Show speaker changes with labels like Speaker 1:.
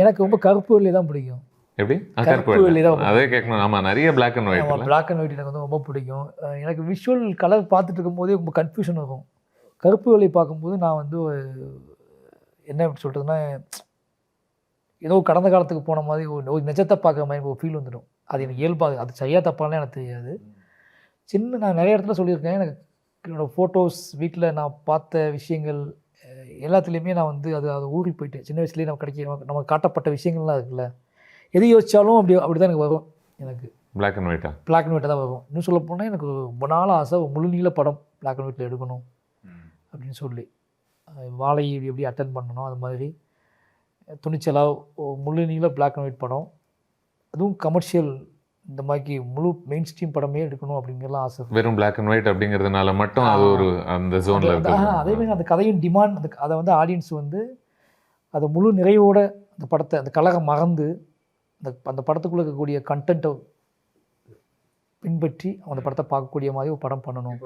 Speaker 1: எனக்கு ரொம்ப கருப்பு வெள்ளை தான் பிடிக்கும்.
Speaker 2: எப்படி?
Speaker 1: கருப்பு வெள்ளை தான்
Speaker 2: அதே கேட்கணும். ஆமாம், நிறைய black and white.
Speaker 1: Black and white எனக்கு வந்து ரொம்ப பிடிக்கும். எனக்கு விஷுவல் கலர் பார்த்துட்டு இருக்கும்போதே ரொம்ப கன்ஃபியூஷன் இருக்கும். கருப்பு வெள்ளை பார்க்கும்போது நான் வந்து என்ன சொல்கிறதுன்னா, ஏதோ கடந்த காலத்துக்கு போன மாதிரி ஒரு நிஜத்தை பார்க்குற மாதிரி ஒரு ஃபீல் வந்துடும். அது எனக்கு இயல்பாக, அது சரியாக தப்பாலாம் எனக்கு தெரியாது. நான் நிறைய இடத்துல சொல்லியிருக்கேன். எனக்கு என்னோடய ஃபோட்டோஸ், வீட்டில் நான் பார்த்த விஷயங்கள் எல்லாத்துலேயுமே நான் வந்து அது ஊறி போயிட்டேன். சின்ன வயசுலேயே நமக்கு காட்டப்பட்ட விஷயங்கள்லாம் இருக்குல்ல, எது யோசித்தாலும் அப்படி தான் எனக்கு வரும். எனக்கு
Speaker 2: பிளாக் அண்ட் ஒயிட்டாக
Speaker 1: தான் வரும். இன்னும் சொல்ல போனால் எனக்கு ரொம்ப நாள் ஆசை, முழு நீள படம் பிளாக் அண்ட் ஒயிட்டில் எடுக்கணும் அப்படின்னு சொல்லி. வாழை எப்படி அட்டன் பண்ணணும், அது மாதிரி துணிச்சலாக முழு நீள பிளாக் அண்ட் ஒயிட் படம், அதுவும் கமர்ஷியல், இந்த மாதிரி முழு மெயின் ஸ்ட்ரீம் படமே எடுக்கணும் அப்படிங்கிறலாம் ஆசை.
Speaker 2: வெறும் பிளாக் அண்ட் ஒயிட் அப்படிங்கிறதுனால மட்டும் அது ஒரு அந்த ஜோனில் இருக்குது.
Speaker 1: அதேமாதிரி அந்த கதையும் டிமாண்ட், அதை வந்து ஆடியன்ஸ் வந்து அதை முழு நிறைவோட அந்த படத்தை, அந்த கலரை மறந்து அந்த படத்துக்குள்ளே இருக்கக்கூடிய கண்டென்ட்டை பின்பற்றி அந்த படத்தை பார்க்கக்கூடிய மாதிரி ஒரு படம் பண்ணணும்.